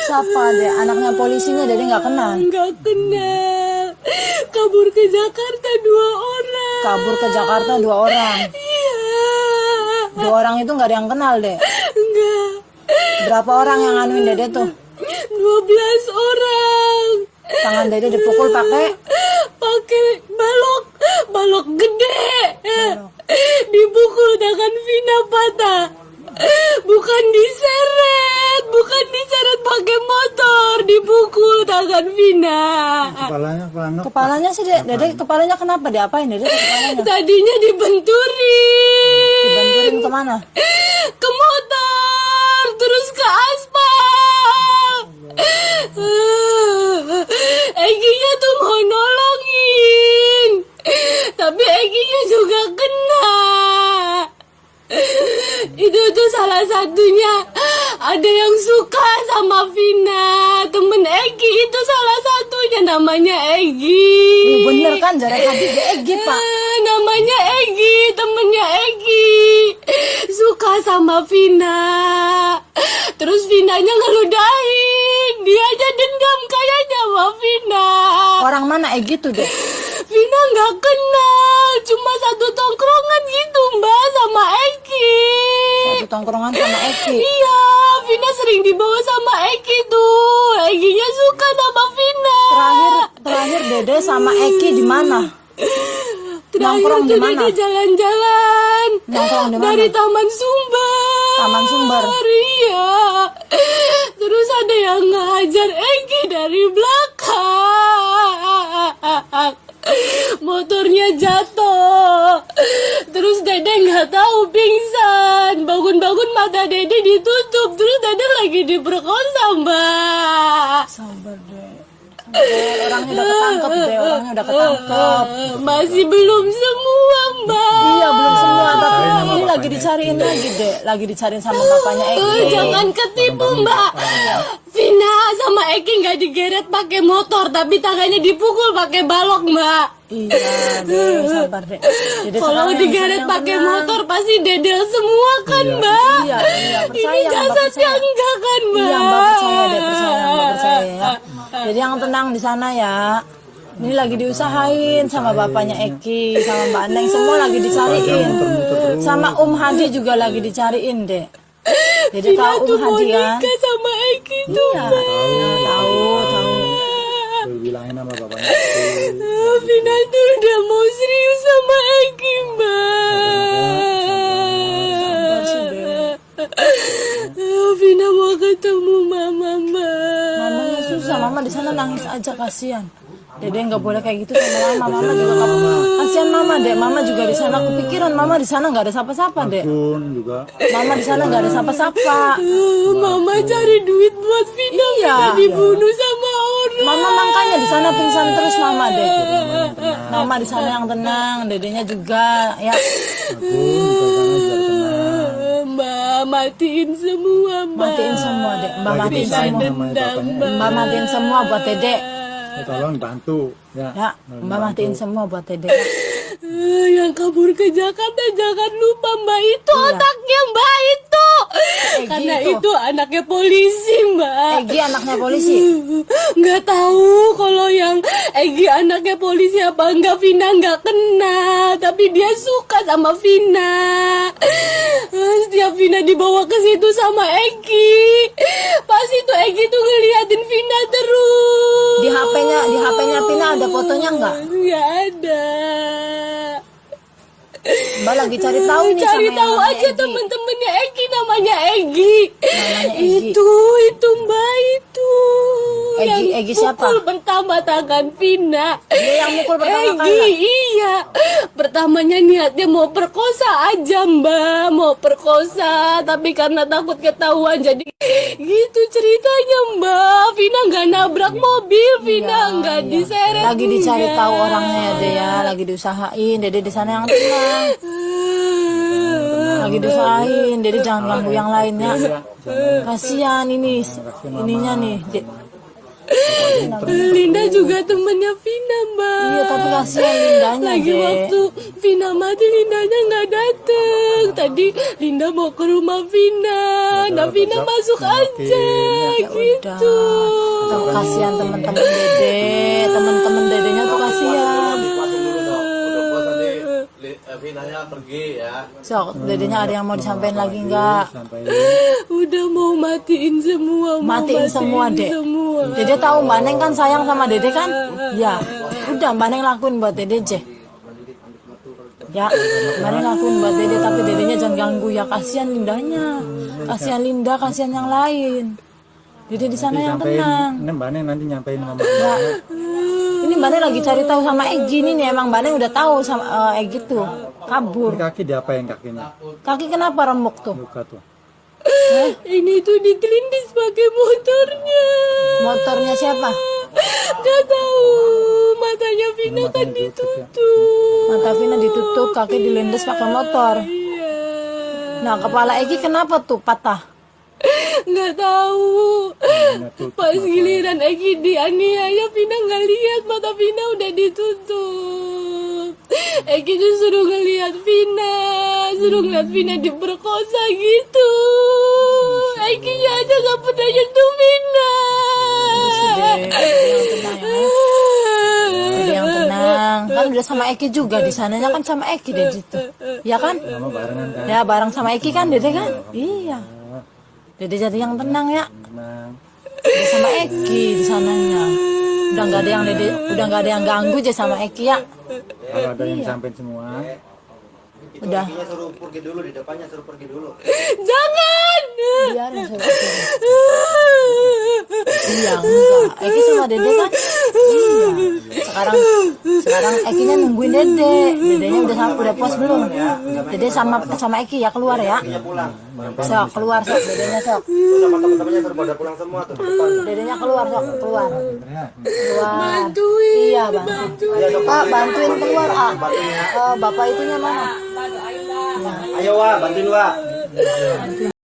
Siapa deh? Anaknya polisinya Dede nggak kenal? Nggak kenal. Kabur ke Jakarta 2 orang. Kabur ke Jakarta 2 orang. Iya. 2 orang itu nggak ada yang kenal deh. Enggak. Berapa orang yang nganuin Dede tuh? 12 orang. Tangan Dede dipukul pakai balok gede. Balok. Dipukul tangan Vina patah. Bukan diseret pakai motor, dipukul tangan Vina. Kepalanya sih Dede kepalanya kenapa diapain Dede kepalanya? Tadinya dibenturin. Dibantuin kemana? Ke motor, terus ke aspal. Egi-nya tuh mau nolongin, tapi Egi-nya juga kena. Itu tuh salah satunya ada yang suka sama Vina, temen Egi itu salah satunya namanya Egi. Bener kan jarak hati di Egi Pak. Namanya Egi, temennya Egi suka sama Vina. Terus Vinanya ngeludahin, dia aja dendam kayaknya sama Vina. Orang mana Egi tuh deh? Vina nggak kenal, cuma satu tongkrongan gitu Mbak sama Egi. Satu tongkrongan sama Egi. Iya, Vina sering dibawa sama Egi tuh. Eginya suka sama Vina. Terakhir Dede sama Egi di mana? Terakhir Nongkrong di tuh mana? Dede jalan-jalan. Nongkrong di mana? Dari Taman Sumber. Taman Sumber. Iya. Terus ada yang ngehajar Egi dari belakang. Motornya jatuh. Terus Dede nggak tahu pingsan. Bangun-bangun mata Dede ditutup. Terus Dede lagi diperkosa Mbak. Sabar deh. Orangnya udah ketangkep deh. Orangnya udah ketangkep. Masih belum semua Mbak. Iya belum semua. Tapi ini lagi dicariin lagi deh. Lagi dicariin sama bapaknya Egi. Jangan ketipu Mbak. Vina sama Egi nggak digeret pakai motor, tapi tangannya dipukul pakai balok Mbak. Iya deh. Sabar deh. Dede Kalau sekarang digeret yang pakai tenang. motor pasti dedel semua kan Mbak. Iya percaya. Ini Mbak jasadnya percaya. enggak kan Mbak. Iya Mbak percaya deh. Mbak percaya ya. Jadi yang tenang di sana ya. Ini lagi diusahain sama bapaknya Eki, sama Mbak Andeng, semua lagi dicariin. Sama Hadi juga lagi dicariin deh. Jadi Vina tahu tuh mau Hadi kan? nikah sama Egi tuh Iya. Mbak. Nah, tahu. Bilangin sama bapaknya. Vina tuh udah mau serius sama Egi Sabar sih, Mbak. Dek. Vina mau ketemu mama Mbak. Mamanya susah, mama di sana nangis aja kasihan. Dede nggak boleh kayak gitu sama mama juga kasihan mama deh. Mama juga di sana kepikiran, mama di sana nggak ada siapa-siapa deh. Pun juga. Mama di sana nggak ada siapa-siapa. Mama cari duit buat Vina. Iya. Vina dibunuh sama orang. Mama makanya di sana pingsan terus mama deh. Mama di sana yang tenang, dedenya juga ya. Mbak matiin semua Mbak. Matiin semua deh, Mbak matiin Vina semua. dendam Mbak matiin semua buat Dede. Tolong bantu ya. Ya, Mbak matiin semua buat Dede. Yang kabur ke Jakarta jangan lupa Mbak itu otaknya Mbak itu. Egi Karena itu. itu anaknya polisi Mbak. Egi anaknya polisi. Nggak tahu kalau yang Egi anaknya polisi apa enggak. Vina nggak kenal, tapi dia suka sama Vina. Setiap Vina dibawa ke situ sama Egi, pasti tuh Egi tuh ngeliatin Vina terus. Di HP-nya Pina ada fotonya nggak? Nggak ada. Mbak lagi cari tahu nih Cari sama tahu yang aja Egi. temen-temennya Egi, namanya Egi. Namanya Egi. Itu Mbak itu. Egi siapa? Pukul pertama tangan Vina. Dia yang mukul pertama Egi, kali. iya. Pertamanya niatnya mau perkosa aja Mbak, mau perkosa, tapi karena takut ketahuan jadi gitu ceritanya Mbak. Vina nggak nabrak mobil, Vina nggak diseret. Lagi dicari enggak. tahu orangnya ya Dede ya, lagi diusahain. Dede di sana yang tenang. Lagi diusahain, Dede jangan ganggu yang lainnya. Kasihan ininya nih. Linda juga temannya Vina, Mbak. Iya, tapi kasihan Lindanya, Lagi Dek. waktu Vina mati, Lindanya nggak dateng. Tadi Linda mau ke rumah Vina, nah Vina masuk aja, gitu. Tuh, kasihan teman-teman Dede, teman-teman Dedenya tuh kasihan. Vinanya pergi ya. Sok, Dedenya ada yang mau disampaikan lagi nggak? Sampai Udah mau matiin semua, mau Matiin semua, Dek. semua. Dede tahu Mbak Neng kan sayang sama Dede kan? Ya, udah Mbak Neng lakuin buat Dede aja. Ya, Mbak Neng lakuin buat Dede, tapi Dedenya jangan ganggu ya. Kasihan Lindanya, kasihan Linda, kasihan yang lain. Dede di sana yang tenang. ini Mbak Neng nanti nyampein mama. Ya. Ini Mbak Neng lagi cari tahu sama Egi nih, emang Mbak Neng udah tahu sama Egi tuh kabur. Ini kaki diapain kakinya? Kaki kenapa remuk tuh? Luka tuh. Ini tuh ditelindis pakai motornya. Motornya siapa? Gak tahu. Matanya Vina kan ditutup. Mata Vina ditutup, kaki dilindes pakai motor. Iya. Nah, kepala Egi kenapa tuh patah? Nggak tahu. Pas giliran Egi dianiaya, Vina nggak lihat, mata Vina udah ditutup. Egi tuh suruh ngeliat Vina, suruh ngeliat Vina diperkosa gitu. Egi aja nggak pernah nyentuh Vina. Dede yang tenang. Kan udah sama Eki juga di sananya kan sama Eki deh gitu. Ya kan? Mama barengan kan? Ya bareng sama Eki kan Dede kan? Iya. Dede jadi yang tenang ya. Tenang. Udah sama Eki di sananya. Udah nggak ada yang Dede, udah nggak ada yang ganggu aja sama Eki ya. Kalau ada yang sampein semua, Udah. Kakinya suruh pergi dulu, di depannya suruh pergi dulu. Jangan. Biarin saya. Iya enggak. Eki sama Dede kan? Iya. Sekarang Ekinya nungguin Dede. Dedenya udah puas belum? Dede sama Eki ya keluar ya. Sok keluar sok Dedenya sok. Tuh sama teman-temannya suruh pada pulang semua tuh di depan. Dedenya keluar sok keluar. ya. Keluar. Bantuin. Iya bantu. Pak bantuin keluar ah. Bapak itunya mana? Ayo Wak, bantuin Wak.